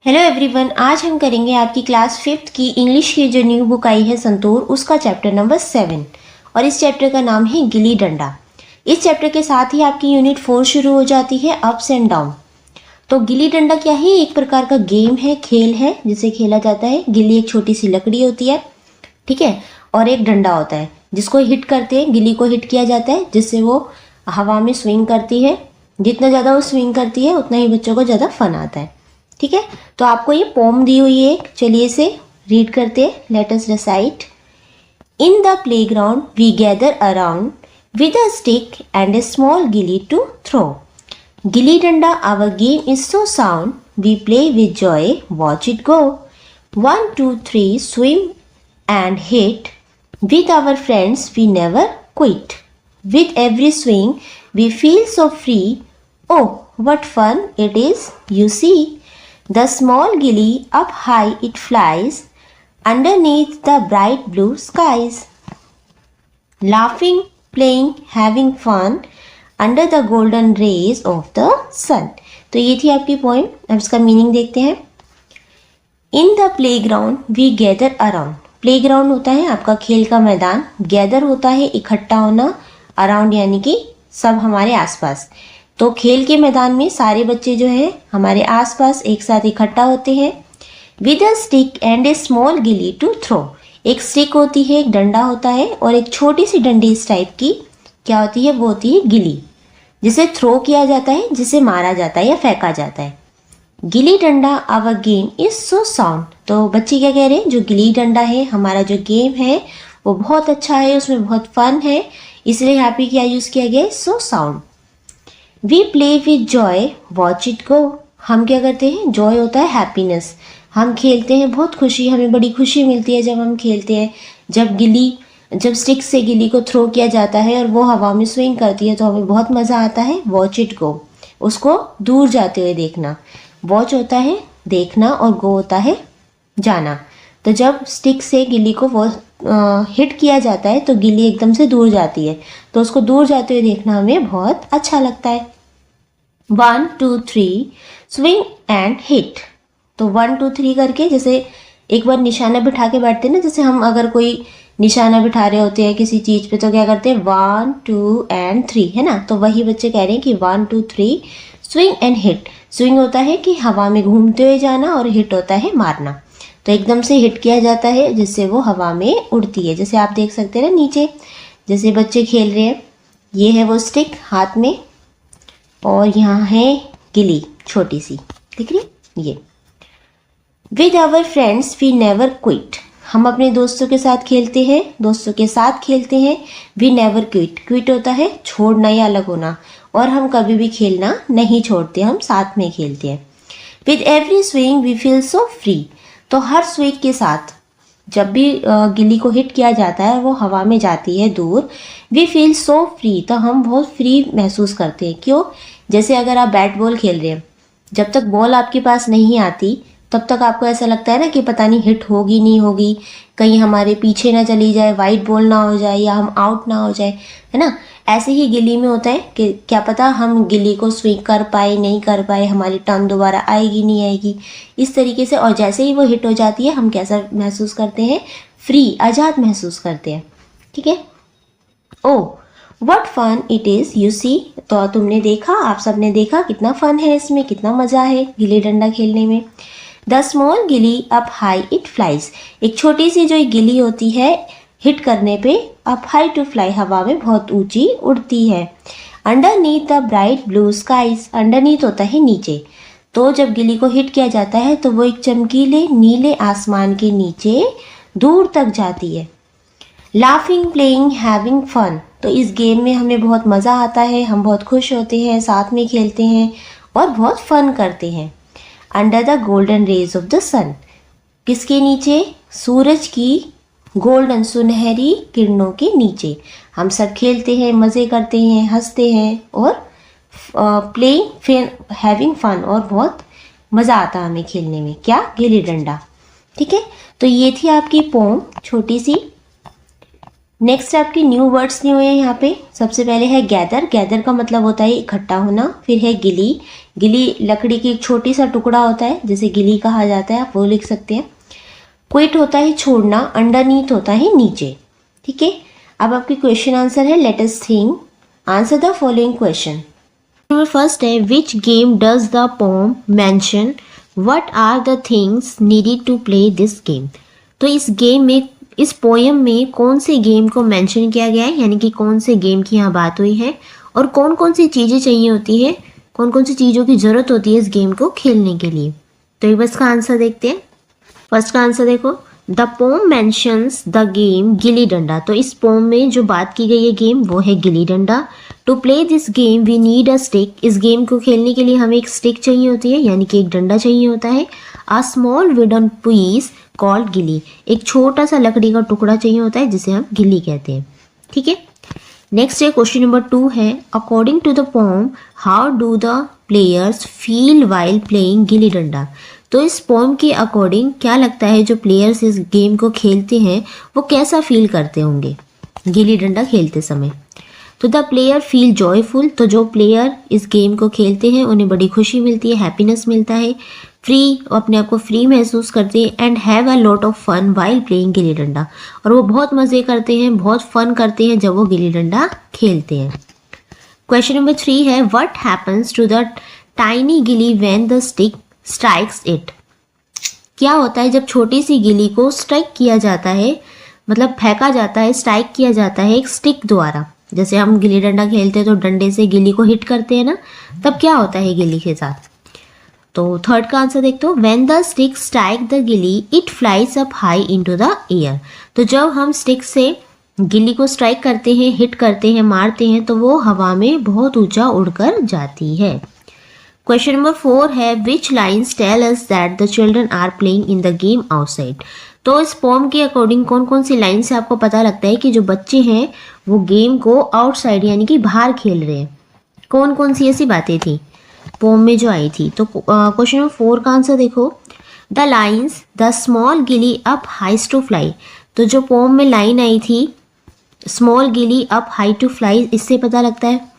Hello everyone, आज हम करेंगे आपकी क्लास 5th की इंग्लिश की जो न्यू बुक आई है संतूर, उसका चैप्टर नंबर 7 और इस चैप्टर का नाम है गिल्ली डंडा। इस चैप्टर के साथ ही आपकी यूनिट 4 शुरू हो जाती है, अप्स एंड डाउन। तो गिल्ली डंडा क्या है? एक प्रकार का गेम है, खेल है जिसे खेला जाता है। गिल्ली एक छोटी सी लकड़ी होती है, ठीक है, और एक डंडा होता है जिसको हिट करते हैं। गिल्ली को हिट किया जाता है जिससे वो हवा में स्विंग करती है। जितना ज़्यादा वो स्विंग करती है उतना ही बच्चों को ज़्यादा फन आता है, ठीक है। तो आपको ये पोम दी हुई है, चलिए इसे रीड करते हैं। Let us recite. In the playground we gather around with a stick and a small gilli to throw. Gilli danda our game is so sound we play with joy watch it go. 1 2 3 swim and hit. With our friends we never quit. With every swing we feel so free. Oh, what fun it is, you see. The small gilly up high it flies underneath the bright blue skies. Laughing, playing, having fun under the golden rays of the sun. तो ये थी आपकी poem. अब इसका meaning देखते हैं। In the playground we gather around. Playground होता है आपका खेल का मैदान, गैदर होता है इकट्ठा होना, अराउंड यानी कि सब हमारे आसपास। तो खेल के मैदान में सारे बच्चे जो है हमारे आसपास एक साथ इकट्ठा होते हैं। With a stick and a small gilli to throw. एक स्टिक होती है, एक डंडा होता है और एक छोटी सी डंडी इस टाइप की क्या होती है, वो होती है गिली, जिसे थ्रो किया जाता है, जिसे मारा जाता है या फेंका जाता है। Gilli danda our game is so sound. तो बच्चे क्या कह रहे हैं, जो गिल्ली डंडा है हमारा जो गेम है वो बहुत अच्छा है, उसमें बहुत फन है, इसलिए यहाँ पे क्या यूज़ किया गया है, so sound. We play with joy watch it go. हम क्या करते हैं, जॉय होता है हैप्पीनेस, हम खेलते हैं बहुत खुशी, हमें बड़ी खुशी मिलती है जब हम खेलते हैं। जब स्टिक से गिल्ली को थ्रो किया जाता है और वो हवा में स्विंग करती है तो हमें बहुत मज़ा आता है। वॉच इट गो, उसको दूर जाते हुए देखना। वॉच होता है देखना और गो होता है जाना। तो जब स्टिक से गिल्ली को वो हिट किया जाता है तो गिल्ली एकदम से दूर जाती है, तो उसको दूर जाते हुए देखना हमें बहुत अच्छा लगता है। 1 2 3 स्विंग एंड हिट। तो 1 2 3 करके, जैसे एक बार निशाना बिठा के बैठते हैं ना, जैसे हम अगर कोई निशाना बिठा रहे होते हैं किसी चीज़ पे तो क्या करते हैं, 1 2 एंड 3, है ना। तो वही बच्चे कह रहे हैं कि 1 2 3 स्विंग एंड हिट। स्विंग होता है कि हवा में घूमते हुए जाना और हिट होता है मारना। तो एकदम से हिट किया जाता है जिससे वो हवा में उड़ती है। जैसे आप देख सकते हैं ना नीचे, जैसे बच्चे खेल रहे हैं, ये है वो स्टिक हाथ में और यहाँ है गिली छोटी सी, दिख रही ये। With our friends we never quit. हम अपने दोस्तों के साथ खेलते हैं, दोस्तों के साथ खेलते हैं। वी नेवर क्विट, क्विट होता है छोड़ना या अलग होना, और हम कभी भी खेलना नहीं छोड़ते, हम साथ में खेलते हैं। With every swing we feel so free. तो हर स्विंग के साथ जब भी गिल्ली को हिट किया जाता है वो हवा में जाती है दूर। वी फील सो फ्री, तो हम बहुत फ्री महसूस करते हैं। क्यों? जैसे अगर आप बैट बॉल खेल रहे हैं, जब तक बॉल आपके पास नहीं आती तब तक आपको ऐसा लगता है ना कि पता नहीं हिट होगी नहीं होगी, कहीं हमारे पीछे ना चली जाए, वाइड बॉल ना हो जाए या हम आउट ना हो जाए, है ना। ऐसे ही गिल्ली में होता है कि क्या पता हम गिल्ली को स्विंग कर पाए नहीं कर पाए, हमारी टर्न दोबारा आएगी नहीं आएगी, इस तरीके से। और जैसे ही वो हिट हो जाती है हम कैसा महसूस करते हैं, फ्री, आज़ाद महसूस करते हैं, ठीक है। Oh what fun it is, you see. तो तुमने देखा, आप सबने देखा कितना फन है इसमें, कितना मज़ा है गिल्ली डंडा खेलने में। द स्मॉल गिली अप हाई इट फ्लाइज। एक छोटी सी जो गिली होती है हिट करने पे अप हाई टू फ्लाई, हवा में बहुत ऊंची उड़ती है। Underneath the bright blue skies. Underneath होता है नीचे। तो जब गिली को हिट किया जाता है तो वो एक चमकीले नीले आसमान के नीचे दूर तक जाती है। Laughing, playing, having fun. तो इस गेम में हमें बहुत मज़ा आता है, हम बहुत खुश होते हैं, साथ में खेलते हैं और बहुत फन करते हैं। Under the golden rays of the sun. किसके नीचे? सूरज की गोल्डन सुनहरी किरणों के नीचे हम सब खेलते हैं, मज़े करते हैं, हंसते हैं और प्लेइंग, फिर हैविंग फन, और बहुत मज़ा आता है हमें खेलने में। क्या? गिल्ली डंडा, ठीक है। तो ये थी आपकी पोम छोटी सी। नेक्स्ट आपकी न्यू वर्ड्स दिए हुए हैं यहाँ पे। सबसे पहले है गैदर। गैदर का मतलब होता है इकट्ठा होना। फिर है गिली। गिली लकड़ी की एक छोटी सा टुकड़ा होता है जिसे गिली कहा जाता है, आप वो लिख सकते हैं। क्विट होता है छोड़ना। अंडरनीथ होता है नीचे। ठीक है, अब आपकी क्वेश्चन आंसर है let us think, answer the following question. Number first है which game does the poem mention, what are the things needed to play this game. तो इस गेम में, इस पोएम में कौन से गेम को मेंशन किया गया है, यानी कि कौन से गेम की यहाँ बात हुई है और कौन कौन सी चीज़ें चाहिए होती है, कौन कौन सी चीज़ों की ज़रूरत होती है इस गेम को खेलने के लिए। तो एक बस का आंसर देखते हैं। फर्स्ट का आंसर देखो, the pome mentions the game गिली डंडा। तो इस पोम में जो बात की गई है गेम वो है gilli danda. To play this game we need a stick. इस गेम को खेलने के लिए हमें एक स्टिक चाहिए होती है, यानी कि एक डंडा चाहिए होता है। A small wooden piece called gilli. एक छोटा सा लकड़ी का टुकड़ा चाहिए होता है जिसे हम गिली कहते हैं। ठीक है, नेक्स्ट है क्वेश्चन नंबर 2 है according to the poem how do the players feel while playing gilli danda. तो इस पोम के अकॉर्डिंग क्या लगता है जो प्लेयर्स इस गेम को खेलते हैं वो कैसा फील करते होंगे गिली डंडा खेलते समय। तो द प्लेयर फील जॉयफुल। तो जो प्लेयर इस गेम को खेलते हैं उन्हें बड़ी खुशी मिलती है, हैप्पीनेस मिलता है। फ्री, अपने आप को फ्री महसूस करते हैं। And have a lot of fun while playing gilli danda. और वो बहुत मज़े करते हैं, बहुत फन करते हैं जब वो गिली डंडा खेलते हैं। क्वेश्चन नंबर 3 है what happens to the tiny gilli when the stick strikes it. क्या होता है जब छोटी सी गिली को स्ट्राइक किया जाता है, मतलब फेंका जाता है, स्ट्राइक किया जाता है एक स्टिक द्वारा। जैसे हम गिल्ली डंडा खेलते हैं तो डंडे से गिल्ली को हिट करते हैं ना, तब क्या होता है गिल्ली के साथ। तो थर्ड का आंसर देखते हो, when the stick strike the gilli it flies up high into the air. तो जब हम स्टिक से गिल्ली को स्ट्राइक करते हैं, हिट करते हैं, मारते हैं तो वो हवा में बहुत ऊंचा उड़कर जाती है। क्वेश्चन नंबर 4 है which lines tell us that the children are playing in the game outside. तो इस पोम के अकॉर्डिंग कौन कौन सी लाइन से आपको पता लगता है कि जो बच्चे हैं वो गेम को आउटसाइड यानी कि बाहर खेल रहे हैं। कौन कौन सी ऐसी बातें थी पोम में जो आई थी। तो क्वेश्चन नंबर 4 का आंसर देखो, द लाइन्स द स्मॉल गिली अप हाइज टू फ्लाई। तो जो पोम में लाइन आई थी स्मॉल गिली अप हाई टू फ्लाई, इससे पता लगता है।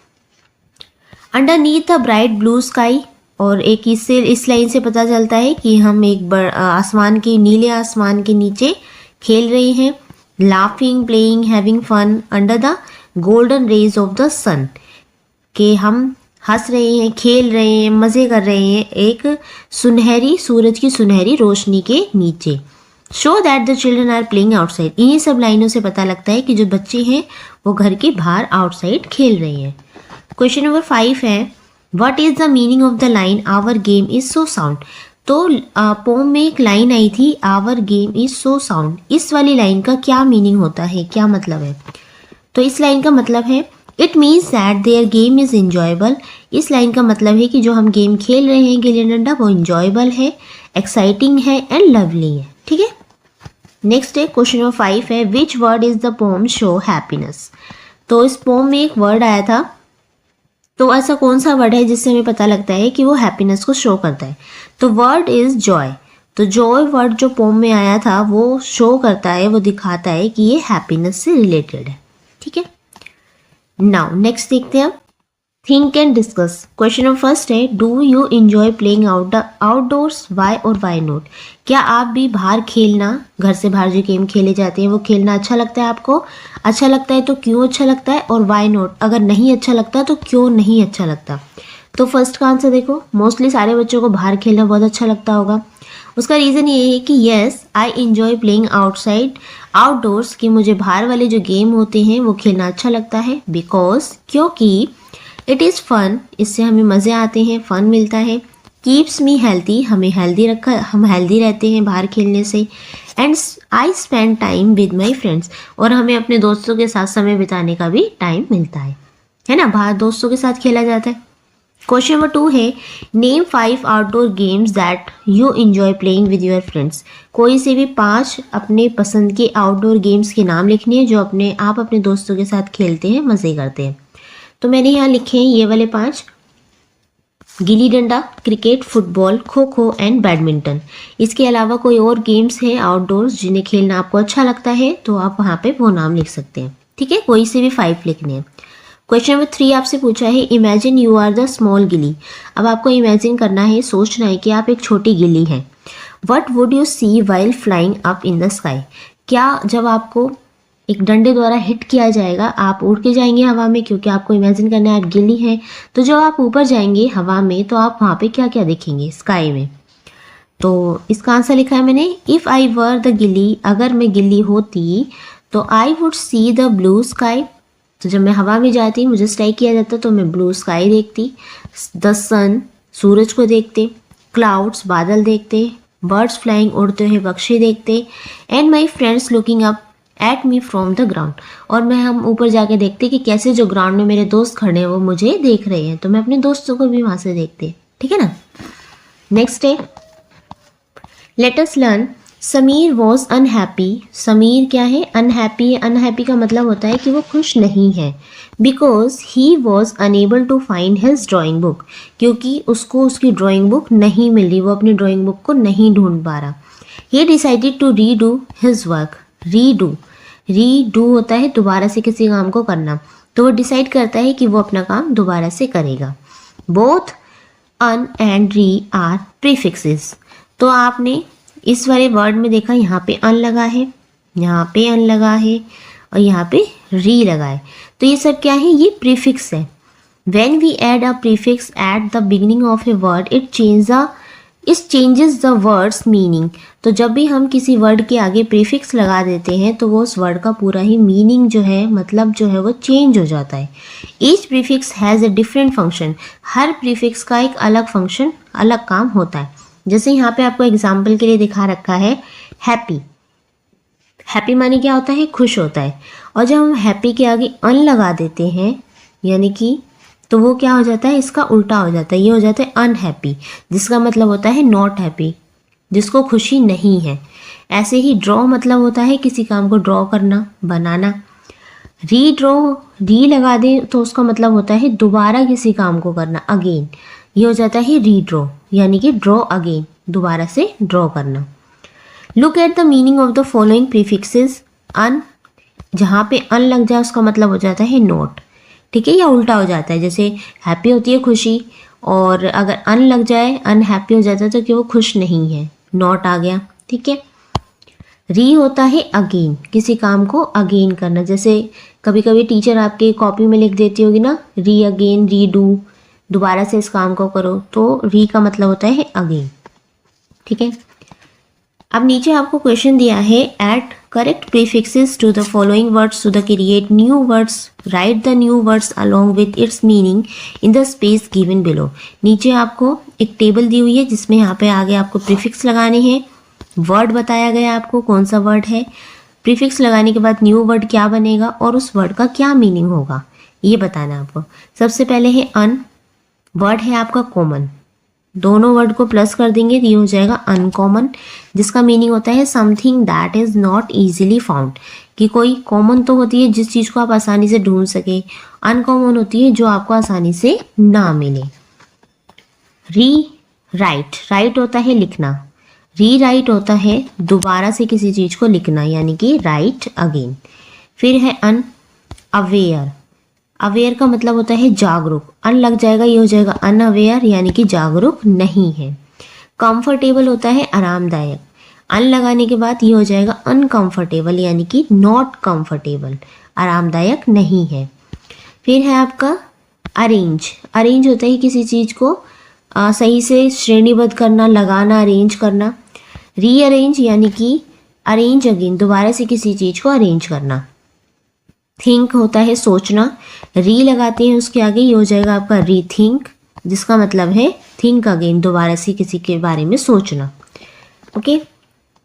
Underneath the bright blue sky, और एक इससे इस लाइन से पता चलता है कि हम एक आसमान के, नीले आसमान के नीचे खेल रहे हैं। Laughing playing having fun under the golden rays of the sun, के हम हंस रहे हैं, खेल रहे हैं, मज़े कर रहे हैं एक सुनहरी, सूरज की सुनहरी रोशनी के नीचे। Show that the children are playing outside. इन्हीं सब लाइनों से पता लगता है कि जो बच्चे हैं वो घर के बाहर आउटसाइड खेल रहे हैं। क्वेश्चन नंबर 5 है what is the meaning of the line our game is so sound. तो पोम में एक लाइन आई थी our game is so sound. इस वाली लाइन का क्या मीनिंग होता है, क्या मतलब है। तो इस लाइन का मतलब है it means that their game is enjoyable. इस लाइन का मतलब है कि जो हम गेम खेल रहे हैं गिल्ली डंडा वो इंजॉयबल है, एक्साइटिंग है एंड लवली है। ठीक है, नेक्स्ट है क्वेश्चन नंबर 5 है which word is the pome show happiness. तो इस पोम में एक वर्ड आया था, तो ऐसा कौन सा वर्ड है जिससे हमें पता लगता है कि वो हैप्पीनेस को शो करता है। तो वर्ड इज़ जॉय। तो जॉय वर्ड जो पोम में आया था वो शो करता है, वो दिखाता है कि ये हैप्पीनेस से रिलेटेड है। ठीक है, नाउ नेक्स्ट देखते हैं think and discuss. Question number first है do you enjoy playing outdoors, why और वाई नॉट। क्या आप भी बाहर खेलना, घर से बाहर जो गेम खेले जाते हैं वो खेलना अच्छा लगता है आपको। अच्छा लगता है तो क्यों अच्छा लगता है, और वाई नॉट, अगर नहीं अच्छा लगता तो क्यों नहीं अच्छा लगता। तो फर्स्ट का आंसर देखो, मोस्टली सारे बच्चों को बाहर खेलना बहुत अच्छा लगता होगा। उसका रीज़न ये है कि yes I enjoy playing outside outdoors, कि मुझे बाहर वाले जो गेम होते हैं वो खेलना अच्छा लगता है। बिकॉज, क्योंकि इट इज़ फन, इससे हमें मज़े आते हैं, फ़न मिलता है। कीप्स मी हेल्थी, हमें हम हेल्दी रहते हैं बाहर खेलने से। And I spend time with my friends, और हमें अपने दोस्तों के साथ समय बिताने का भी टाइम मिलता है ना, बाहर दोस्तों के साथ खेला जाता है। क्वेश्चन नंबर 2 है name 5 outdoor games that you enjoy playing with your friends. कोई से भी 5 अपने पसंद के आउटडोर गेम्स के नाम लिखने हैं जो आप अपने दोस्तों के साथ खेलते हैं, मज़े करते हैं। तो मैंने यहाँ लिखे हैं ये वाले 5, gilli danda, cricket, football, kho kho and badminton. इसके अलावा कोई और गेम्स हैं आउटडोर्स जिन्हें खेलना आपको अच्छा लगता है तो आप वहाँ पे वो नाम लिख सकते हैं। ठीक है, कोई से भी 5 लिखने हैं। क्वेश्चन नंबर 3 आपसे पूछा है imagine you are the small gilli. अब आपको इमेजिन करना है, सोचना है कि आप एक छोटी गिल्ली हैं। What would you see while flying up in the sky. क्या जब आपको एक डंडे द्वारा हिट किया जाएगा आप उड़ के जाएंगे हवा में, क्योंकि आपको इमेजिन करना है आप गिल्ली हैं। तो जब आप ऊपर जाएंगे हवा में तो आप वहाँ पे क्या क्या देखेंगे स्काई में। तो इसका आंसर लिखा है मैंने, इफ़ आई वर द गिल्ली, अगर मैं गिल्ली होती तो I would see the blue sky. तो जब मैं हवा में जाती, मुझे स्ट्राइक किया जाता तो मैं ब्लू स्काई देखती, द सन सूरज को देखते, क्लाउड्स बादल देखते, बर्ड्स फ्लाइंग उड़ते हुए पक्षी देखते, and my friends looking up at me from the ground. और हम ऊपर जाके देखते कि कैसे जो ग्राउंड में मेरे दोस्त खड़े हैं वो मुझे देख रहे हैं, तो मैं अपने दोस्तों को भी वहाँ से देखते। ठीक है ना। नेक्स्ट है, let us learn Sameer was unhappy. Sameer क्या है, अनहैप्पी है। अनहैप्पी का मतलब होता है कि वो खुश नहीं है, because he was unable to find his drawing book, क्योंकि उसको उसकी ड्राइंग बुक नहीं मिल रही, वो अपनी ड्राइंग बुक को नहीं ढूंढ पा रहा। He decided to redo his work. Redo होता है दोबारा से किसी काम को करना, तो वो डिसाइड करता है कि वो अपना काम दोबारा से करेगा। Both on and re are prefixes. तो आपने इस वाले वर्ड में देखा, यहाँ पे अन लगा है, यहाँ पे अन लगा है और यहाँ पे री लगा है। तो ये सब क्या है, ये प्रीफिक्स है। When we add a prefix at the beginning of a word it changes the word's meaning. तो जब भी हम किसी वर्ड के आगे प्रीफिक्स लगा देते हैं तो वो उस वर्ड का पूरा ही मीनिंग जो है, मतलब जो है वो चेंज हो जाता है। Each prefix has a different function. Her prefix का एक अलग फंक्शन, अलग काम होता है। जैसे यहाँ पे आपको एग्जाम्पल के लिए दिखा रखा है हैप्पी। हैप्पी माने क्या होता है, खुश होता है। और जब हम हैप्पी के आगे अन लगा देते हैं यानी कि, तो वो क्या हो जाता है, इसका उल्टा हो जाता है, ये हो जाता है अनहैप्पी, जिसका मतलब होता है नॉट हैप्पी, जिसको खुशी नहीं है। ऐसे ही ड्रॉ मतलब होता है किसी काम को ड्रॉ करना, बनाना। री लगा दें तो उसका मतलब होता है दोबारा किसी काम को करना, अगेन। ये हो जाता है रीड्रॉ, यानी कि ड्रॉ अगेन, दोबारा से ड्रॉ करना। Look at the meaning of the following prefixes. Un, जहाँ पे अन लग जाए उसका मतलब हो जाता है नॉट। ठीक है, या उल्टा हो जाता है, जैसे हैप्पी होती है खुशी, और अगर अन लग जाए, अनहैप्पी हो जाता है तो कि वो खुश नहीं है, नॉट आ गया। ठीक है। री होता है अगेन, किसी काम को अगेन करना। जैसे कभी कभी टीचर आपके कॉपी में लिख देती होगी ना, री अगेन, री डू, दोबारा से इस काम को करो, तो री का मतलब होता है अगेन। ठीक है। अब नीचे आपको क्वेश्चन दिया है, add correct prefixes to the following words to the create new words, write the new words along with its meaning in the space given below. नीचे आपको एक टेबल दी हुई है जिसमें यहाँ पे आगे आपको प्रीफिक्स लगाने हैं, वर्ड बताया गया आपको कौन सा वर्ड है, प्रीफिक्स लगाने के बाद न्यू वर्ड क्या बनेगा और उस वर्ड का क्या मीनिंग होगा, ये बताना आपको। सबसे पहले है अन, वर्ड है आपका कॉमन, दोनों वर्ड को प्लस कर देंगे तो ये हो जाएगा अनकॉमन, जिसका मीनिंग होता है something that is not easily found, कि कोई कॉमन तो होती है जिस चीज़ को आप आसानी से ढूंढ सके, अनकॉमन होती है जो आपको आसानी से ना मिले। री राइट, राइट होता है लिखना, री राइट होता है दोबारा से किसी चीज़ को लिखना, यानी कि राइट अगेन। फिर है अन अवेयर, अवेयर का मतलब होता है जागरूक, अन लग जाएगा ये हो जाएगा अनअवेयर, यानी कि जागरूक नहीं है। कंफर्टेबल होता है आरामदायक, अन लगाने के बाद ये हो जाएगा अनकंफर्टेबल, यानी कि नॉट कंफर्टेबल, आरामदायक नहीं है। फिर है आपका अरेंज, अरेंज होता है किसी चीज़ को सही से श्रेणीबद्ध करना, लगाना, अरेंज करना। रीअरेंज यानी कि अरेंज अगेन, दोबारा से किसी चीज़ को अरेंज करना। थिंक होता है सोचना, री लगाते हैं उसके आगे, ये हो जाएगा आपका रीथिंक, जिसका मतलब है थिंक अगेन, दोबारा से किसी के बारे में सोचना। ओके,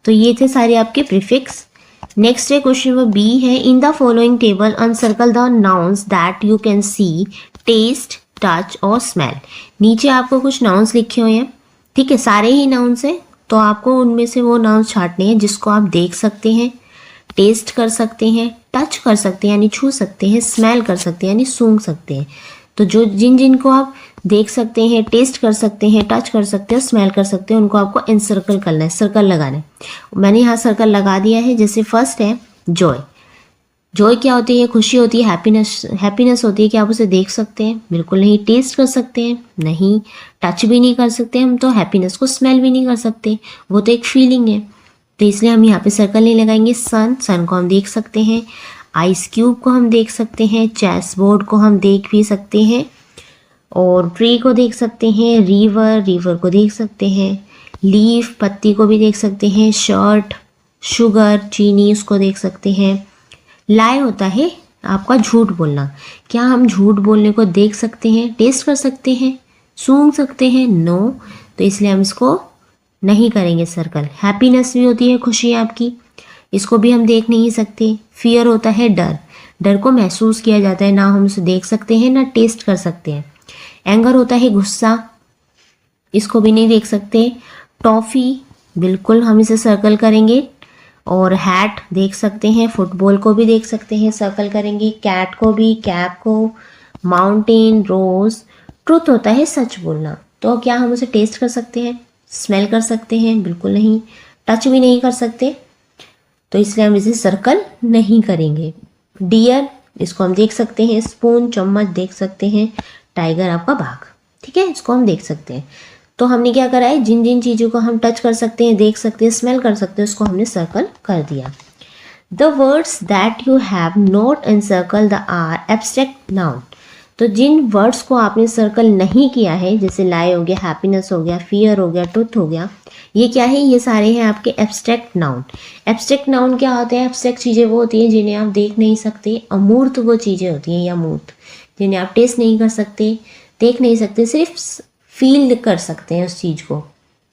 तो ये थे सारे आपके प्रीफिक्स। नेक्स्ट है क्वेश्चन नंबर बी है, in the following table uncircle the nouns that you can see, taste, touch और स्मेल। नीचे आपको कुछ नाउन्स लिखे हुए हैं, ठीक है, सारे ही नाउन्स हैं, तो आपको उनमें से वो नाउन्स छांटने हैं जिसको आप देख सकते हैं, टेस्ट कर सकते हैं, टच कर सकते हैं यानी छू सकते हैं, स्मेल कर सकते हैं यानी सूंघ सकते हैं। तो जो जिन को आप देख सकते हैं, टेस्ट कर सकते हैं, टच कर सकते हैं, स्मेल कर सकते हैं, उनको आपको एनसर्कल करना है, सर्कल लगाना है। मैंने यहाँ सर्कल लगा दिया है। जैसे फर्स्ट है जॉय, जॉय क्या होती है? खुशी होती है, हैप्पीनेस होती है कि आप उसे देख सकते हैं? बिल्कुल नहीं। टेस्ट कर सकते हैं? नहीं। टच भी नहीं कर सकते हम, तो हैप्पीनेस को स्मेल भी नहीं कर सकते, वो तो एक फीलिंग है। तो इसलिए हम यहाँ पे सर्कल नहीं लगाएंगे। सन को हम देख सकते हैं, आइस क्यूब को हम देख सकते हैं, चेस बोर्ड को हम देख भी सकते हैं, और ट्री को देख सकते हैं, रिवर को देख सकते हैं, लीफ पत्ती को भी देख सकते हैं, शर्ट शुगर चीनी उसको देख सकते हैं। लाई होता है आपका झूठ बोलना। क्या हम झूठ बोलने को देख सकते हैं, टेस्ट कर सकते हैं, सूंघ सकते हैं? नो। तो इसलिए हम इसको नहीं करेंगे सर्कल। हैप्पीनेस भी होती है खुशी आपकी, इसको भी हम देख नहीं सकते। फियर होता है डर को महसूस किया जाता है, ना हम उसे देख सकते हैं ना टेस्ट कर सकते हैं। एंगर होता है गुस्सा, इसको भी नहीं देख सकते। टॉफ़ी, बिल्कुल हम इसे सर्कल करेंगे। और हैट देख सकते हैं, फुटबॉल को भी देख सकते हैं, सर्कल करेंगे। कैट को भी, कैप को। माउंटेन, रोज। ट्रुथ होता है सच बोलना, तो क्या हम उसे टेस्ट कर सकते हैं, स्मेल कर सकते हैं? बिल्कुल नहीं। टच भी नहीं कर सकते, तो इसलिए हम इसे सर्कल नहीं करेंगे। डियर, इसको हम देख सकते हैं। स्पून, चम्मच देख सकते हैं। टाइगर आपका बाघ, ठीक है, इसको हम देख सकते हैं। तो हमने क्या करा है, जिन जिन चीज़ों को हम टच कर सकते हैं, देख सकते हैं, स्मेल कर सकते हैं, उसको हमने सर्कल कर दिया। The words that you have not encircled they are abstract noun. तो जिन वर्ड्स को आपने सर्कल नहीं किया है, जैसे लाई हो गया, हैप्पीनेस हो गया, फियर हो गया, ट्रुथ हो गया, ये क्या है? ये सारे हैं आपके एब्स्ट्रैक्ट नाउन। एब्स्ट्रैक्ट नाउन क्या होते हैं? एब्स्ट्रैक्ट चीज़ें वो होती हैं जिन्हें आप देख नहीं सकते। अमूर्त वो चीज़ें होती हैं, या मूर्त, जिन्हें आप टेस्ट नहीं कर सकते, देख नहीं सकते, सिर्फ फील कर सकते हैं उस चीज़ को,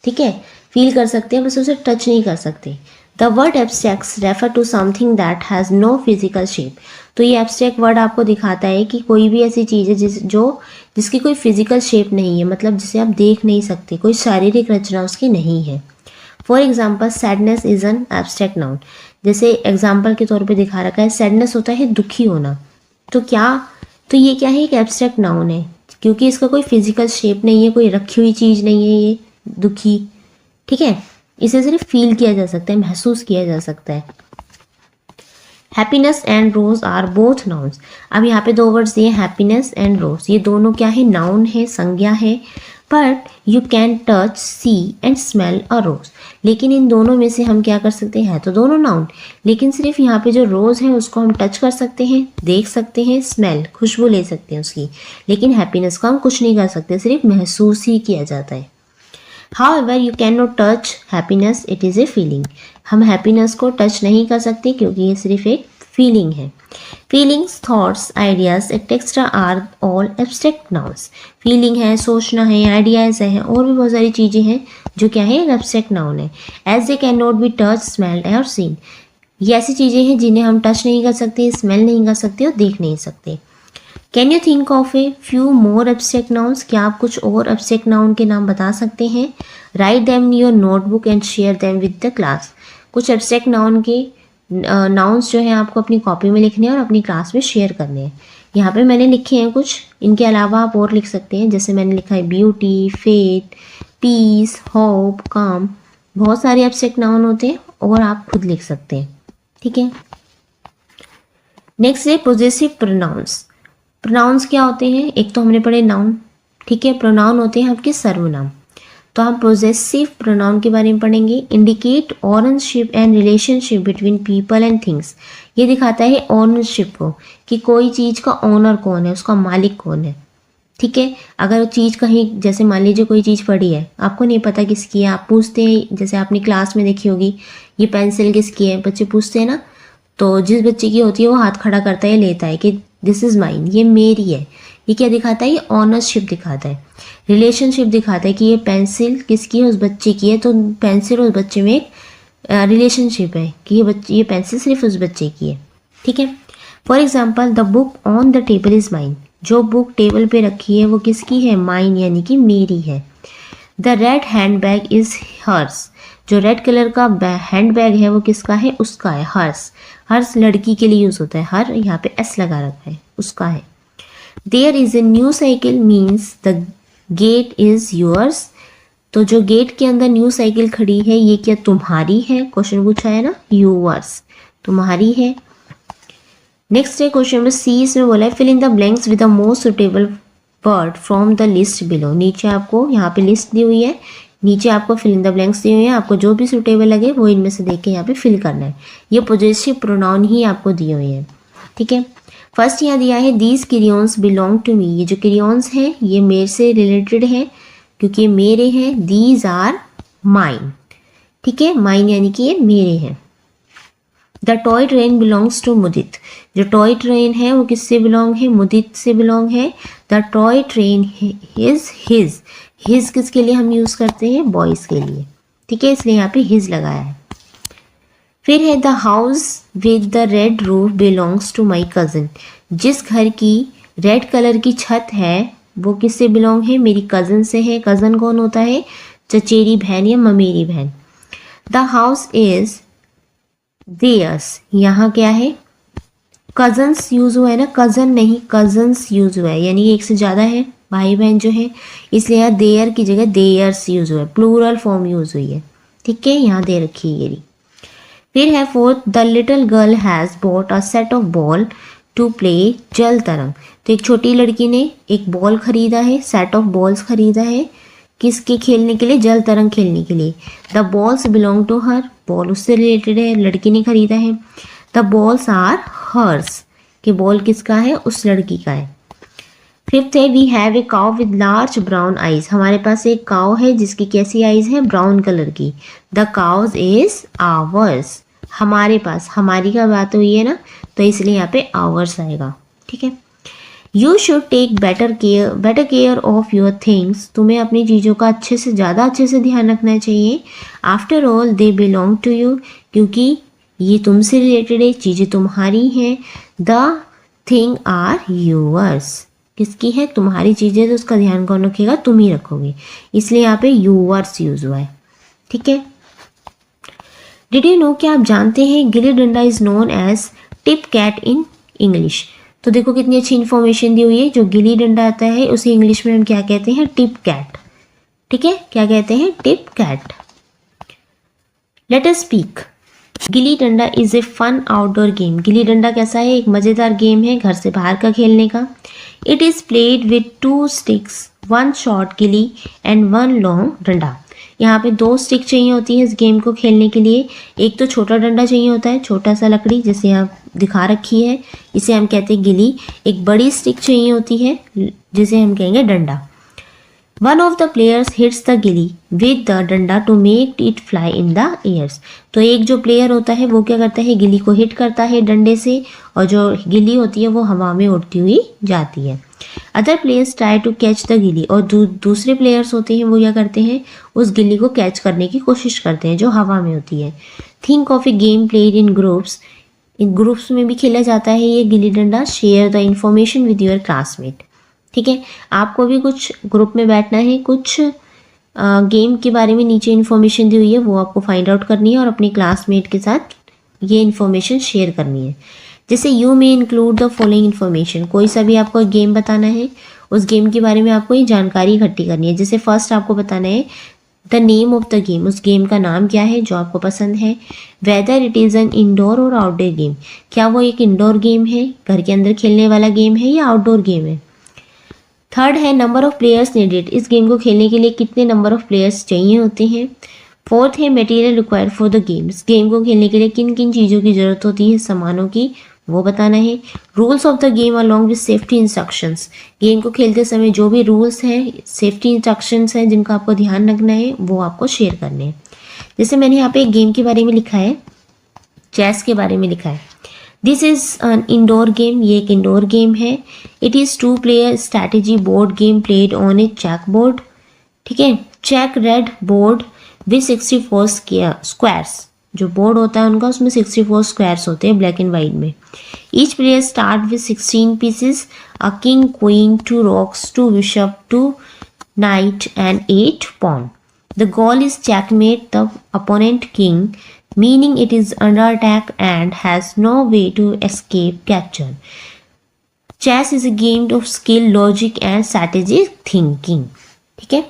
ठीक है, फील कर सकते हैं, बस उसे टच नहीं कर सकते। The word abstracts refer to something that has no physical shape. तो ये एब्स्ट्रैक्ट वर्ड आपको दिखाता है कि कोई भी ऐसी चीज़ है जिसकी कोई फिजिकल शेप नहीं है, मतलब जिसे आप देख नहीं सकते, कोई शारीरिक रचना उसकी नहीं है। For example, sadness is an abstract noun. जैसे एग्जाम्पल के तौर पे दिखा रखा है, सैडनेस होता है दुखी होना। तो ये क्या है? एक एब्स्ट्रैक्ट नाउन है, क्योंकि इसका कोई फिजिकल शेप नहीं है, कोई रखी हुई चीज़ नहीं है ये दुखी, ठीक है। इसे सिर्फ फील किया जा सकता है, महसूस किया जा सकता है। Happiness and rose are both nouns. अब यहाँ पे दो वर्ड्स दिए, हैप्पीनेस एंड रोज, ये दोनों क्या है? नाउन है, संज्ञा है। But you can touch, see and smell a rose. लेकिन इन दोनों में से हम क्या कर सकते हैं? तो दोनों नाउन, लेकिन सिर्फ यहाँ पे जो रोज है उसको हम टच कर सकते हैं, देख सकते हैं, स्मेल खुशबू ले सकते हैं उसकी, लेकिन हैप्पीनेस को हम कुछ नहीं कर सकते, सिर्फ महसूस ही किया जाता है। However, you cannot touch happiness, it is a feeling. हम हैप्पीनेस को टच नहीं कर सकते क्योंकि ये सिर्फ एक फीलिंग है। Feelings, thoughts, ideas etcetera are all abstract nouns. Feeling है, सोचना है, आइडियाज हैं, और भी बहुत सारी चीज़ें हैं जो क्या है? एब्स्ट्रैक्ट नाउन है। As they can not be touch, smelled और सीन। ये ऐसी चीज़ें हैं जिन्हें हम टच नहीं कर सकते, स्मेल नहीं कर सकते और देख नहीं सकते। Can you think of a few more abstract nouns. क्या आप कुछ और एब्स्ट्रैक्ट नाउन के नाम बता सकते हैं? Right them in your notebook and share them with the class. कुछ एब्स्ट्रैक्ट नाउन के नाउन्स जो हैं आपको अपनी कॉपी में लिखने हैं और अपनी क्लास में शेयर करने हैं। यहाँ पे मैंने लिखे हैं कुछ, इनके अलावा आप और लिख सकते हैं। जैसे मैंने लिखा है ब्यूटी, फेथ, पीस, होप, काम। बहुत सारे एब्स्ट्रैक्ट नाउन होते हैं और आप खुद लिख सकते हैं, ठीक है। नेक्स्ट है पोजेसिव प्रोनाउंस। प्रोनाउंस क्या होते हैं? एक तो हमने पढ़े नाउन, ठीक है। प्रोनाउन होते हैं आपके सर्वनाम। तो हम पोजेसिव प्रोनाउन के बारे में पढ़ेंगे। Indicate ownership and relationship between people and things. ये दिखाता है ओनरशिप को, कि कोई चीज़ का ओनर कौन है, उसका मालिक कौन है, ठीक है। अगर चीज़ कहीं, जैसे मान लीजिए कोई चीज़ पड़ी है, आपको नहीं पता किसकी है, आप पूछते हैं, जैसे आपने क्लास में देखी होगी, ये पेंसिल किसकी है, बच्चे पूछते हैं ना, तो जिस बच्चे की होती है वो हाथ खड़ा करता है, लेता है कि दिस इज़ माइन, ये मेरी है। ये क्या दिखाता है? ये ऑनरशिप दिखाता है। रिलेशनशिप दिखाता है कि ये पेंसिल किसकी है, उस बच्चे की है, तो पेंसिल और उस बच्चे में एक रिलेशनशिप है कि ये पेंसिल सिर्फ उस बच्चे की है, ठीक है। For example, the book on the table is mine. जो बुक टेबल पे रखी है वो किसकी है? माइन, यानी कि मेरी है। The red hand bag is hers. जो रेड कलर का हैंड बैग है वो किसका है? उसका है, हर्स। हर्स लड़की के लिए यूज़ होता है, हर यहाँ पे एस लगा रखा है, उसका है। There is a new cycle means the gate is yours. तो जो गेट के अंदर न्यू साइकिल खड़ी है, ये क्या तुम्हारी है? क्वेश्चन पूछा है ना, योर्स, तुम्हारी है। नेक्स्ट है क्वेश्चन नंबर सी, इसमें बोला है fill in the blanks with the most suitable word from the list below. नीचे आपको यहाँ पे लिस्ट दी हुई है, नीचे आपको फिल इन द ब्लैंक्स दिए हुए हैं, आपको जो भी सुटेबल लगे वो इनमें से देख के यहाँ पे फिल करना है। ये पॉजिटिव प्रोनाउन ही आपको दिए हुए हैं, ठीक है। फर्स्ट यहाँ दिया है these crayons belong to me. ये जो क्रियॉन्स हैं ये मेरे से रिलेटेड है क्योंकि मेरे हैं। दीज आर माइन, ठीक है, माइन यानी कि ये मेरे हैं। The toy train belongs to Mudit. जो टॉय ट्रेन है वो किससे बिलोंग है? मुदित से बिलोंग है। The toy train is his. His किसके लिए हम यूज़ करते हैं? बॉयज़ के लिए, ठीक है, इसलिए यहाँ पे हिज लगाया है। फिर है the house with the red roof belongs to my cousin. जिस घर की रेड कलर की छत है वो किससे बिलोंग है? मेरी कज़न से है। कज़न कौन होता है? चचेरी बहन या ममेरी बहन। The house is theirs. यहाँ क्या है? कज़न्स यूज़ हुआ है ना, कज़न नहीं कज़न्स यूज़ हुआ है, यानी एक से ज़्यादा है भाई बहन जो है, इसलिए यहाँ देयर की जगह देयर्स यूज़ हुआ है, प्लूरल फॉर्म यूज़ हुई है, ठीक है, यहाँ दे रखी है ये। फिर है fourth, the little girl has bought a set of ball to play jal tarang. तो एक छोटी लड़की ने एक बॉल खरीदा है, सेट ऑफ बॉल्स खरीदा है, किसके खेलने के लिए? जल तरंग खेलने के लिए। The balls belong to her. Ball उससे रिलेटेड है, लड़की ने खरीदा है। The balls are hers. कि बॉल किसका है? उस लड़की का है। फिफ्थ है we have a cow with large brown eyes. हमारे पास एक काउ है जिसकी कैसी आइज है? ब्राउन कलर की। The cows is ours. हमारे पास, हमारी का बात हुई है ना, तो इसलिए यहाँ पे आवर्स आएगा, ठीक है। You should take better care of your things. तुम्हें अपनी चीज़ों का अच्छे से ध्यान रखना चाहिए। After all they belong to you. क्योंकि ये तुमसे रिलेटेड है, चीज़ें तुम्हारी हैं। The thing are yours. किसकी है? तुम्हारी चीज़ें, तो उसका ध्यान कौन रखेगा? तुम ही रखोगे, इसलिए यहाँ पे यूअर्स यूज हुआ है, ठीक है। डिड यू नो, क्या आप जानते हैं gilli danda is known as tip cat in English. तो देखो कितनी अच्छी इन्फॉर्मेशन दी हुई है। जो गिल्ली डंडा आता है उसे इंग्लिश में हम क्या कहते हैं? टिप कैट, ठीक है, क्या कहते हैं? Tip cat. Let us speak. Gilli danda is a fun outdoor game. गिल्ली डंडा कैसा है? एक मज़ेदार गेम है घर से बाहर का खेलने का। It is played with 2 sticks, 1 short गिल्ली एंड 1 लॉन्ग डंडा। यहाँ पे 2 स्टिक चाहिए होती है इस गेम को खेलने के लिए। एक तो छोटा डंडा चाहिए होता है, छोटा सा लकड़ी, जैसे यहाँ दिखा रखी है, इसे हम कहते हैं गिली। एक बड़ी स्टिक चाहिए होती है जिसे हम कहेंगे डंडा। One of the players hits the gilli with the danda to make it fly in the airs. तो एक जो प्लेयर होता है वो क्या करता है? गिली को हिट करता है डंडे से, और जो गिली होती है वो हवा में उड़ती हुई जाती है। Other players try to catch the gilli. और दूसरे प्लेयर्स होते हैं वो क्या करते हैं? उस गिली को कैच करने की कोशिश करते हैं जो हवा में होती है। Think of A game played in groups. In groups में भी खेला जाता है ये gilli danda. Share the information with your classmate, ठीक है। आपको भी कुछ ग्रुप में बैठना है, कुछ गेम के बारे में नीचे इन्फॉर्मेशन दी हुई है वो आपको फाइंड आउट करनी है और अपने क्लासमेट के साथ ये इन्फॉर्मेशन शेयर करनी है। जैसे you may include the following information. कोई सा भी आपको गेम बताना है, उस गेम के बारे में आपको ये जानकारी इकट्ठी करनी है। जैसे फर्स्ट आपको बताना है the name of the game. उस गेम का नाम क्या है जो आपको पसंद है। Whether it is an indoor और आउटडोर गेम। क्या वो एक इंडोर गेम है, घर के अंदर खेलने वाला गेम है, या आउटडोर गेम है। थर्ड है नंबर ऑफ प्लेयर्स नीडेड। इस गेम को खेलने के लिए कितने नंबर ऑफ प्लेयर्स चाहिए होते हैं। फोर्थ है material required for the game. इस गेम को खेलने के लिए किन किन चीज़ों की ज़रूरत होती है, सामानों की, वो बताना है। Rules of the game along with safety instructions. Game को खेलते समय जो भी रूल्स हैं, सेफ्टी इंस्ट्रक्शंस हैं जिनका आपको ध्यान रखना है, वो आपको शेयर करने हैं। जैसे मैंने यहाँ पे एक गेम के बारे में लिखा है, चेस के बारे में लिखा है। This is an indoor game. ये एक इंडोर गेम है। It is 2 player strategy board game played on a check board, ठीक है। Checkered board with 64 squares. जो बोर्ड होता है उनका, उसमें 64 स्क्वायर्स होते हैं ब्लैक एंड वाइट में। Each player start with 16 pieces, a king, queen, 2 rooks, 2 bishop, 2 knight and 8 pawn. The goal is checkmate the opponent king, meaning it is under attack and has no way to escape capture. Chess is a game of skill, logic and strategic thinking, ठीक है।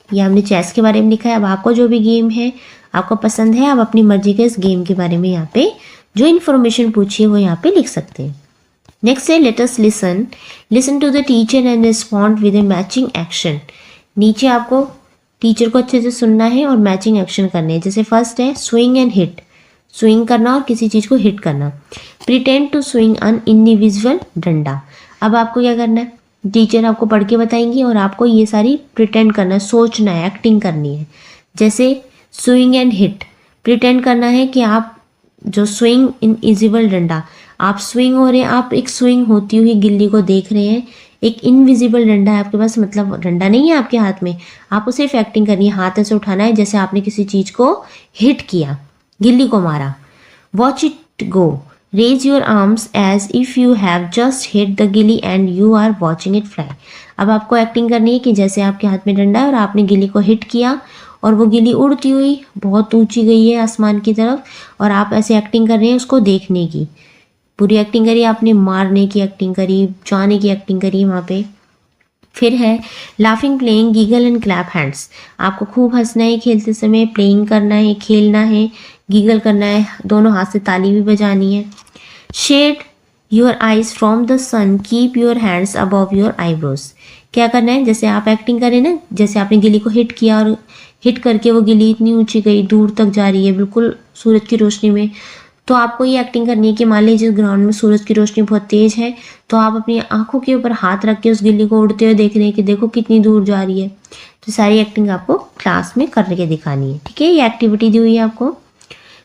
ये हमने chess के बारे में लिखा है। अब आपको जो भी गेम है आपको पसंद है, आप अपनी मर्जी के इस गेम के बारे में यहाँ पे जो इन्फॉर्मेशन पूछिए वो यहाँ पे लिख सकते हैं। नेक्स्ट है let us listen to the teacher and respond with a matching action. नीचे आपको टीचर को अच्छे से सुनना है और मैचिंग एक्शन करने हैं। जैसे फर्स्ट है स्विंग एंड हिट, स्विंग करना और किसी चीज़ को हिट करना। Pretend to swing an invisible danda. अब आपको क्या करना है, टीचर आपको पढ़ के बताएंगी और आपको ये सारी प्रिटेंड करना है, सोचना है, एक्टिंग करनी है। जैसे स्विंग एंड हिट, प्रिटेंड करना है कि आप जो स्विंग इनविजिबल डंडा, आप स्विंग हो रहे हैं, आप एक स्विंग होती हुई गिल्ली को देख रहे हैं। एक इनविजिबल डंडा है आपके पास, मतलब डंडा नहीं है आपके हाथ में, आपको सिर्फ एक्टिंग करनी है, हाथ ऐसे उठाना है जैसे आपने किसी चीज़ को हिट किया, गिल्ली को मारा। Watch it go, raise your arms as if you have just hit the gilli and you are watching it fly. अब आपको एक्टिंग करनी है कि जैसे आपके हाथ में डंडा है और आपने गिल्ली को हिट किया और वो गिल्ली उड़ती हुई बहुत ऊंची गई है आसमान की तरफ, और आप ऐसे एक्टिंग कर रहे हैं उसको देखने की। पूरी एक्टिंग करी आपने, मारने की एक्टिंग करी, जाने की एक्टिंग करी वहाँ पे। फिर है laughing, playing, giggle and clap hands. आपको खूब हंसना है खेलते समय, प्लेइंग करना है, खेलना है, गीगल करना है, दोनों हाथ से ताली भी बजानी है। Shade your eyes from the sun, keep your hands above your eyebrows. क्या करना है, जैसे आप एक्टिंग करें ना, जैसे आपने गिल्ली को हिट किया और हिट करके वो गिल्ली इतनी ऊंची गई, दूर तक जा रही है बिल्कुल सूरज की रोशनी में, तो आपको ये एक्टिंग करनी है कि मान लीजिए ग्राउंड में सूरज की रोशनी बहुत तेज है, तो आप अपनी आंखों के ऊपर हाथ रख के उस गिल्ली को उड़ते हुए देख रहे हैं कि देखो कितनी दूर जा रही है। तो सारी एक्टिंग आपको क्लास में करके दिखानी है। ठीक है, ये एक्टिविटी दी हुई है आपको।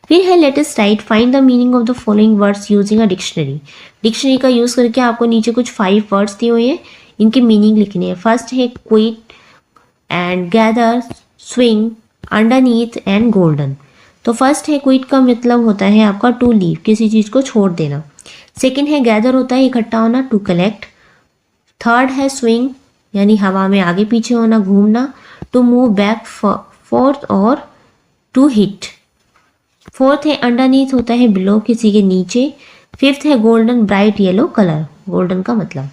फिर है let us right, find the meaning of the following words using a dictionary. Dictionary का यूज़ करके आपको नीचे कुछ 5 वर्ड्स दिए हुए हैं, इनके मीनिंग लिखने हैं। फर्स्ट है quit and gather, swing, underneath and golden. तो फर्स्ट है क्विट का मतलब होता है आपका टू लीव, किसी चीज़ को छोड़ देना। सेकंड है गैदर होता है इकट्ठा होना, टू कलेक्ट। थर्ड है स्विंग यानी हवा में आगे पीछे होना, घूमना, टू मूव बैक फोर्थ और टू हिट। फोर्थ है अंडरनीथ होता है बिलो, किसी के नीचे। फिफ्थ है golden, bright yellow colour, golden का मतलब।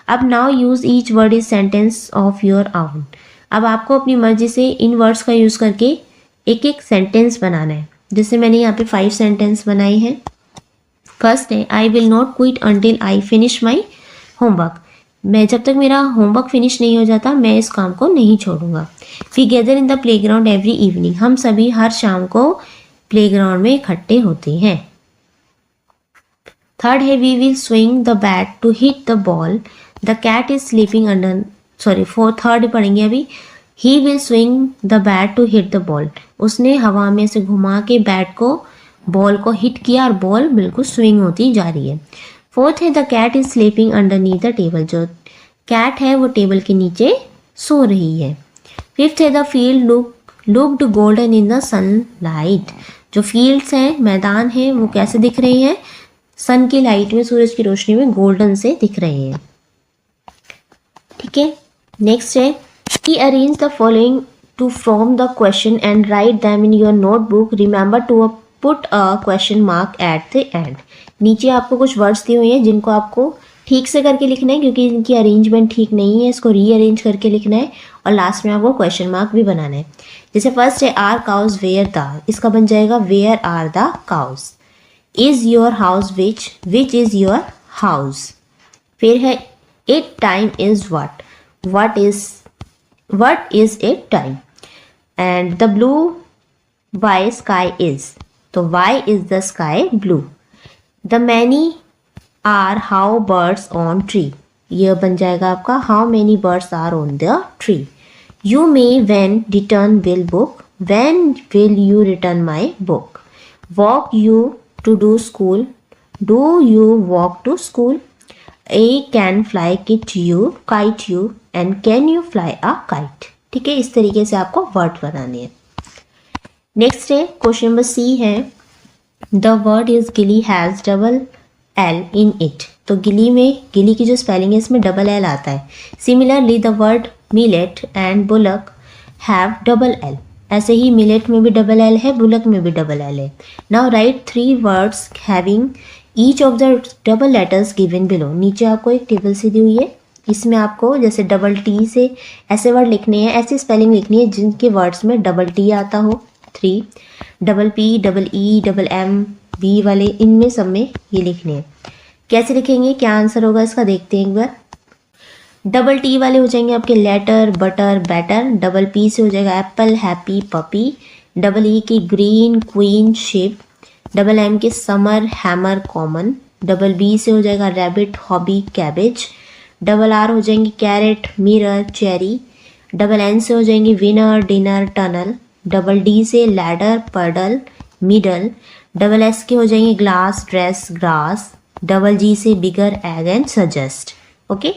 अब now use each word is sentence of your own. अब आपको अपनी मर्जी से इन वर्ड्स का यूज़ करके एक एक सेंटेंस बनाना है। जैसे मैंने यहाँ पे 5 सेंटेंस बनाए हैं। फर्स्ट है I will not quit until I finish my homework. मैं जब तक मेरा होमवर्क फिनिश नहीं हो जाता मैं इस काम को नहीं छोड़ूंगा। We gather in the playground every evening, हम सभी हर शाम को प्लेग्राउंड में इकट्ठे होते हैं। थर्ड है we will swing the bat to hit the ball, the cat is sleeping under, sorry third पढ़ेंगे अभी। He will swing the bat to hit the ball, उसने हवा में से घुमा के बैट को, बॉल को हिट किया और बॉल बिल्कुल स्विंग होती जा रही है। फोर्थ है the cat is sleeping underneath the table, जो कैट है वो टेबल के नीचे सो रही है। फिफ्थ है the field looked golden in the sunlight, जो फील्ड्स हैं, मैदान है, वो कैसे दिख रहे हैं, सन की लाइट में, सूरज की रोशनी में गोल्डन से दिख रहे हैं। ठीक है, नेक्स्ट है he arranged the following to form the question and write them in your notebook, remember to put a question mark at the end। नीचे आपको कुछ वर्ड्स दिए हुए हैं जिनको आपको ठीक से करके लिखना है क्योंकि इनकी अरेंजमेंट ठीक नहीं है, इसको रीअरेंज करके लिखना है और लास्ट में आपको क्वेश्चन मार्क भी बनाना है। जैसे फर्स्ट है आर काउज वेयर द, इसका बन जाएगा where are the cows. Is your house which is your house. फिर है it time is what is it time, and the blue why sky is, तो why is the sky blue। the many are how birds on tree, यह बन जाएगा आपका how many birds are on the tree। you may when return will book, when will you return my book। walk you to do school, do you walk to school। a can fly kite you and can you fly a kite। ठीक है, इस तरीके से आपको word बनाने हैं। Next है question number C है द वर्ड इज गिली has double L in it, तो गिली की जो स्पेलिंग है इसमें डबल एल आता है। Similarly the word millet and bullock have double L, ऐसे ही मिलेट में भी डबल एल है, बुलक में भी डबल एल है। Now right 3 words having each of the double letters given below. नीचे आपको एक टेबल सी दी हुई है, इसमें आपको जैसे डबल टी से ऐसे वर्ड लिखने हैं, ऐसी स्पेलिंग लिखनी है जिनके वर्ड्स में डबल टी आता हो। 3 double P, double E, double M, B वाले, इनमें सब में ये लिखने हैं। कैसे लिखेंगे, क्या आंसर होगा इसका देखते हैं एक बार। डबल टी वाले हो जाएंगे आपके letter, butter, batter. Double P से हो जाएगा apple, happy, puppy. Double E की green, queen, ship. Double M के summer, hammer, common. Double B से हो जाएगा rabbit, hobby, cabbage. Double R हो जाएंगे carrot, mirror, cherry. Double N से हो जाएंगे winner, dinner, tunnel. Double D से ladder, puddle, middle. Double S के हो जाएंगे glass, dress, grass. Double G से bigger, egg and suggest. Okay,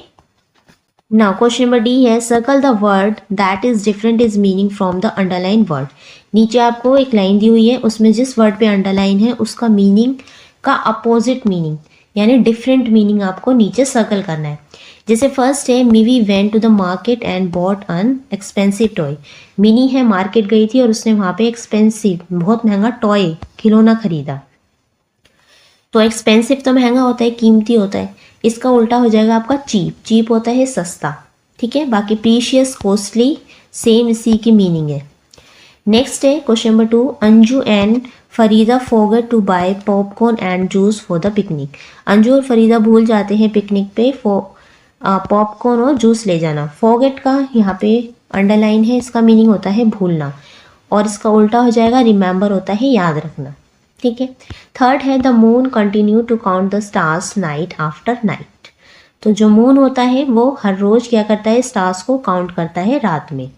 now question number D है circle the word that is different is meaning from the underline word. नीचे आपको एक line दी हुई है, उसमें जिस वर्ड पे अंडरलाइन है उसका मीनिंग का अपोजिट मीनिंग यानी डिफरेंट मीनिंग आपको नीचे सर्कल करना है। जैसे फर्स्ट है Mini went to the market and bought inexpensive toy. Mini है मार्केट गई थी और उसने वहाँ पे एक्सपेंसिव बहुत महंगा टॉय खिलौना खरीदा। तो एक्सपेंसिव तो महंगा होता है, कीमती होता है। इसका उल्टा हो जाएगा आपका चीप। चीप होता है सस्ता, ठीक है। बाकी प्रीशियस, कॉस्टली, सेम इसी की मीनिंग है। नेक्स्ट है question number 2, Anju and Farida forget to buy popcorn and juice for the picnic. Anju और फरीदा भूल जाते हैं पिकनिक पे पॉपकॉर्न और जूस ले जाना। फॉरगेट का यहाँ पे अंडरलाइन है, इसका मीनिंग होता है भूलना, और इसका उल्टा हो जाएगा रिमेंबर होता है याद रखना, ठीक है। थर्ड है the moon continue to count the stars night after night. तो जो मून होता है वो हर रोज क्या करता है, स्टार्स को काउंट करता है रात में।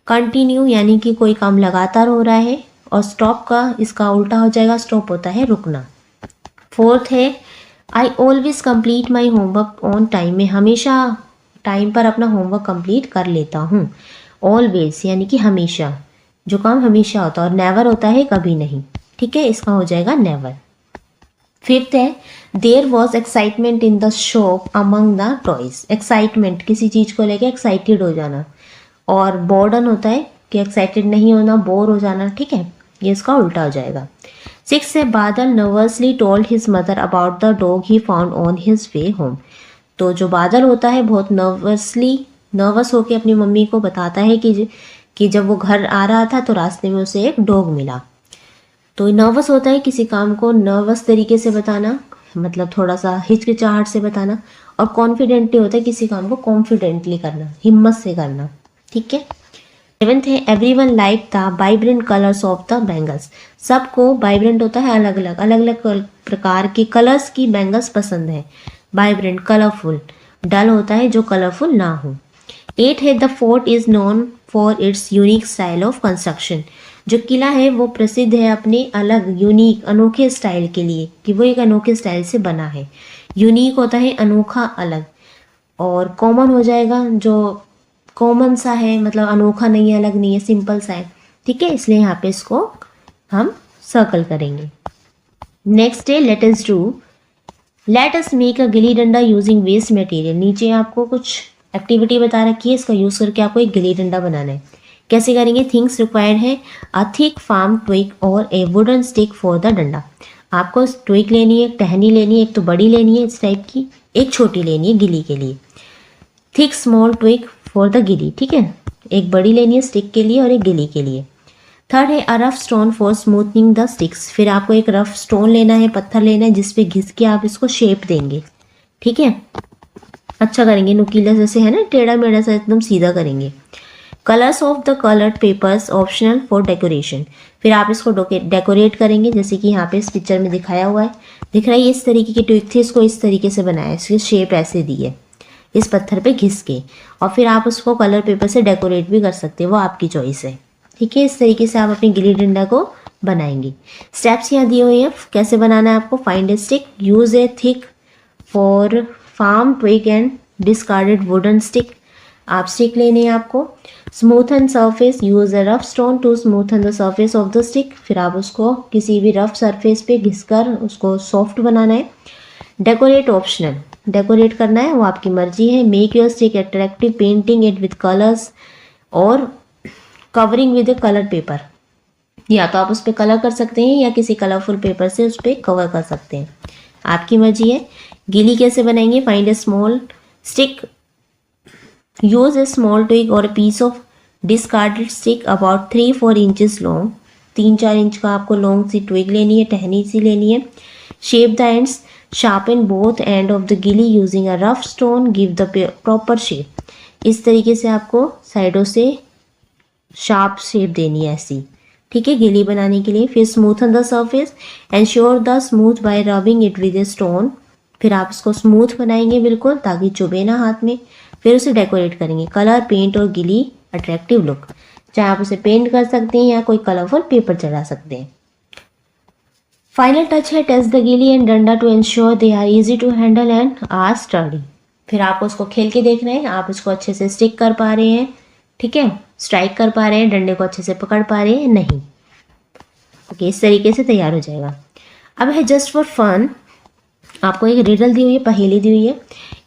कंटिन्यू यानी कि कोई काम लगातार हो रहा है, और स्टॉप का इसका उल्टा हो जाएगा, स्टॉप होता है रुकना। फोर्थ है I always complete my homework on time. मैं हमेशा टाइम पर अपना होमवर्क कंप्लीट कर लेता हूँ। ऑलवेज यानी कि हमेशा, जो काम हमेशा होता है, और नेवर होता है कभी नहीं, ठीक है। इसका हो जाएगा नेवर। फिफ्थ है there was excitement in the shop among the toys. Excitement किसी चीज को लेके एक्साइटेड हो जाना, और बोर्डन होता है कि एक्साइटेड नहीं होना, बोर हो जाना, ठीक है। ये इसका उल्टा हो जाएगा। सिक्स है बादल nervously told his mother about the dog he found on his way home. तो जो बादल होता है बहुत नर्वस होकर अपनी मम्मी को बताता है कि जब वो घर आ रहा था तो रास्ते में उसे एक डॉग मिला। तो नर्वस होता है किसी काम को नर्वस तरीके से बताना, मतलब थोड़ा सा हिचकिचाहट से बताना, और कॉन्फिडेंटली होता है किसी काम को कॉन्फिडेंटली करना, हिम्मत से करना, ठीक है। सेवेंथ है everyone like the vibrant colours of the bangles. सबको वाइब्रेंट होता है अलग अलग प्रकार के कलर्स की बैंगल्स पसंद है। Vibrant, colourful. डल होता है जो कलरफुल ना हो। 8 है the fort is known for its unique style of construction. जो किला है वो प्रसिद्ध है अपने अलग यूनिक अनोखे स्टाइल के लिए, कि वो एक अनोखे स्टाइल से बना है। यूनिक होता है अनोखा, अलग, और कॉमन हो जाएगा जो कॉमन सा है, मतलब अनोखा नहीं है, अलग नहीं है, सिंपल सा है, ठीक है। इसलिए यहाँ पे इसको हम सर्कल करेंगे। नेक्स्ट है let us make a gilli danda using waste material. नीचे आपको कुछ एक्टिविटी बता रखी है, इसका यूज करके आपको एक गिल्ली डंडा बनाना है। कैसे करेंगे, थिंग्स रिक्वायर्ड है अ थिक फार्म ट्विग और ए वुडन स्टिक फॉर द डंडा। आपको ट्विग लेनी है, एक टहनी लेनी है, एक तो बड़ी लेनी है इस टाइप की, एक छोटी लेनी है गिली के लिए। Thick small twig for the gilli, ठीक है। एक बड़ी लेनी है स्टिक के लिए और एक गिली के लिए। थर्ड है अ rough stone for smoothening the sticks. फिर आपको एक रफ स्टोन लेना है, पत्थर लेना है, जिसपे घिस के आप इसको शेप देंगे, ठीक है। अच्छा करेंगे, नुकीला जैसे है ना, टेढ़ा मेढ़ा सा एकदम सीधा करेंगे। Colours of the coloured papers optional for decoration. फिर आप इसको डेकोरेट करेंगे, जैसे कि यहाँ पे इस पिक्चर में दिखाया हुआ है, दिख रहा है। इस तरीके की ट्विग थी, इसको इस तरीके से बनाया, इसकी शेप ऐसे दी है इस पत्थर पे घिस के, और फिर आप उसको कलर पेपर से डेकोरेट भी कर सकते हो, वो आपकी चॉइस है, ठीक है। इस तरीके से आप अपनी गिल्ली डंडा को बनाएंगे। स्टेप्स यहाँ दिए हुए हैं कैसे बनाना है आपको। Find a stick, use a thick for farm twig and discarded wooden stick. आप स्टिक लेने हैं आपको। Smoothen surface, use a rough stone to smoothen the surface of the stick. फिर आप उसको किसी भी रफ सरफेस पे घिसकर उसको सॉफ्ट बनाना है। डेकोरेट ऑप्शनल, डेकोरेट करना है वो आपकी मर्जी है। Make your stick attractive, painting it with colours और covering with a colour paper. या तो आप उस पर कलर कर सकते हैं या किसी कलरफुल पेपर से उस पर कवर कर सकते हैं, आपकी मर्जी है। गिली कैसे बनाएंगे, find a small stick, use a small twig और a piece of discarded stick about 3-4 inches long. 3-4 inch का आपको लॉन्ग सी ट्विग लेनी है, टहनी सी लेनी है। Shape the ends, sharpen both end of the gilli using a rough stone, give the proper shape. इस तरीके से आपको साइडों से शार्प शेप देनी है ऐसी, ठीक है, गिली बनाने के लिए। फिर smoothen the surface, ensure the smooth bye rubbing it with a stone. फिर आप इसको स्मूथ बनाएंगे बिल्कुल ताकि चुभे ना हाथ में। फिर उसे डेकोरेट करेंगे, कलर, पेंट और गिली अट्रैक्टिव लुक। चाहे आप उसे पेंट कर सकते हैं या कोई कलरफुल पेपर चढ़ा सकते हैं। फाइनल टच है, test the gilli and danda to ensure they are easy to handle and are sturdy. फिर आपको उसको खेल के देखना है, आप इसको अच्छे से स्टिक कर पा रहे हैं, ठीक है, स्ट्राइक कर पा रहे हैं, डंडे को अच्छे से पकड़ पा रहे हैं नहीं। ओके, इस तरीके से तैयार हो जाएगा। अब है जस्ट फॉर फन, आपको एक रिडल दी हुई है, पहेली दी हुई है।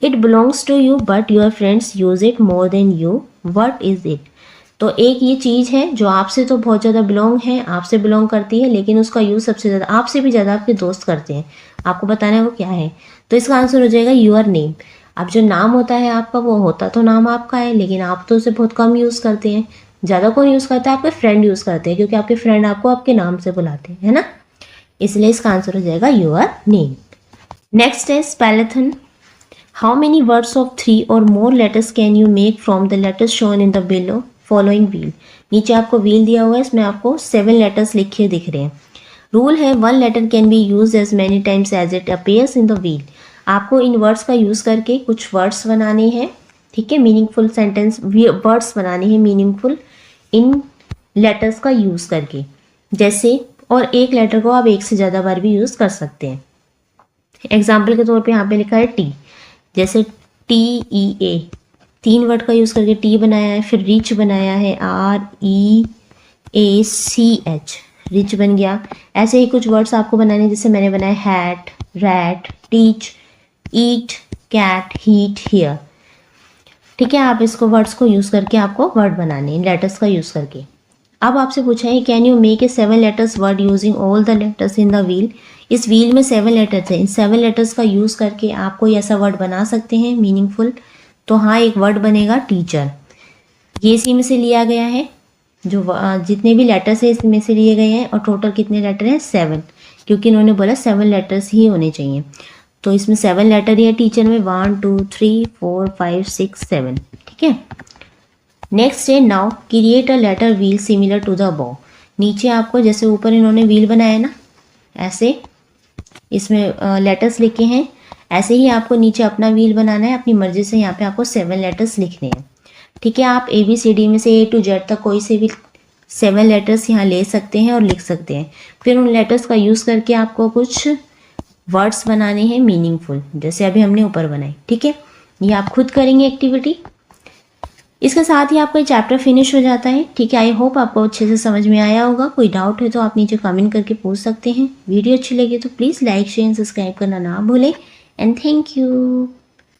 It belongs to you but your friends use it more than you, what is it. तो एक ये चीज़ है जो आपसे तो बहुत ज़्यादा बिलोंग है, आपसे बिलोंग करती है, लेकिन उसका यूज़ सबसे ज़्यादा आपसे भी ज़्यादा आपके दोस्त करते हैं। आपको बताना है वो क्या है। तो इसका आंसर हो जाएगा योर नेम। अब जो नाम होता है आपका, वो होता तो नाम आपका है, लेकिन आप तो उसे बहुत कम यूज़ करते हैं। ज़्यादा कौन यूज़ करता है? आपके फ्रेंड यूज़ करते हैं, क्योंकि आपके फ्रेंड आपको आपके नाम से बुलाते हैं, है ना। इसलिए इसका आंसर हो जाएगा योर नेम। नेक्स्ट है spellathon. How many words of 3 और more letters can you make from the letters shown in the below following wheel. नीचे आपको व्हील दिया हुआ है, इसमें आपको 7 लेटर्स लिखे दिख रहे हैं। रूल है 1 letter can be use as many times as it appears in the wheel. आपको इन वर्ड्स का यूज़ करके कुछ वर्ड्स बनाने हैं, ठीक है, मीनिंगफुल सेंटेंस वर्ड्स बनाने हैं मीनिंगफुल इन लेटर्स का यूज़ करके। जैसे, और एक लेटर को आप एक से ज़्यादा बार भी यूज़ कर सकते हैं। एग्जाम्पल के तौर पे यहाँ पे लिखा है टी, जैसे TEA, 3 वर्ड का यूज़ करके टी बनाया है। फिर रिच बनाया है, REACH, रिच बन गया। ऐसे ही कुछ वर्ड्स आपको बनाने हैं, जैसे मैंने बनाया hat, rat, teach, eat, cat, heat, here, ठीक है। आप इसको वर्ड्स को यूज़ करके आपको वर्ड बनाने हैं लेटर्स का यूज़ करके। अब आपसे पूछा है can you make a 7 letters word using all the letters in the wheel. इस व्हील में 7 लेटर्स हैं, इन 7 लेटर्स का यूज़ करके आप कोई ऐसा वर्ड बना सकते हैं मीनिंगफुल। तो हाँ, एक वर्ड बनेगा टीचर। ये इसी में से लिया गया है, जो जितने भी लेटर्स हैं इसमें से लिए गए हैं। और टोटल कितने लेटर हैं? 7, क्योंकि इन्होंने बोला 7 लेटर्स ही होने चाहिए। तो इसमें 7 लेटर ही है टीचर में, 1 2 3 4 5 6 7, ठीक है। नेक्स्ट है now create a letter wheel similar to the bow. नीचे आपको जैसे ऊपर इन्होंने व्हील बनाया ना, ऐसे इसमें लेटर्स लिखे हैं, ऐसे ही आपको नीचे अपना व्हील बनाना है अपनी मर्जी से। यहाँ पे आपको 7 लेटर्स लिखने हैं, ठीक है। आप ABCD में से A to Z तक कोई से भी 7 लेटर्स यहाँ ले सकते हैं और लिख सकते हैं। फिर उन लेटर्स का यूज़ करके आपको कुछ वर्ड्स बनाने हैं मीनिंगफुल, जैसे अभी हमने ऊपर बनाए, ठीक है। ये आप खुद करेंगे एक्टिविटी। इसके साथ ही आपका चैप्टर फिनिश हो जाता है, ठीक है। आई होप आपको अच्छे से समझ में आया होगा। कोई डाउट है तो आप नीचे कमेंट करके पूछ सकते हैं। वीडियो अच्छी लगी तो प्लीज़ लाइक शेयर सब्सक्राइब करना ना भूलें एंड थैंक यू।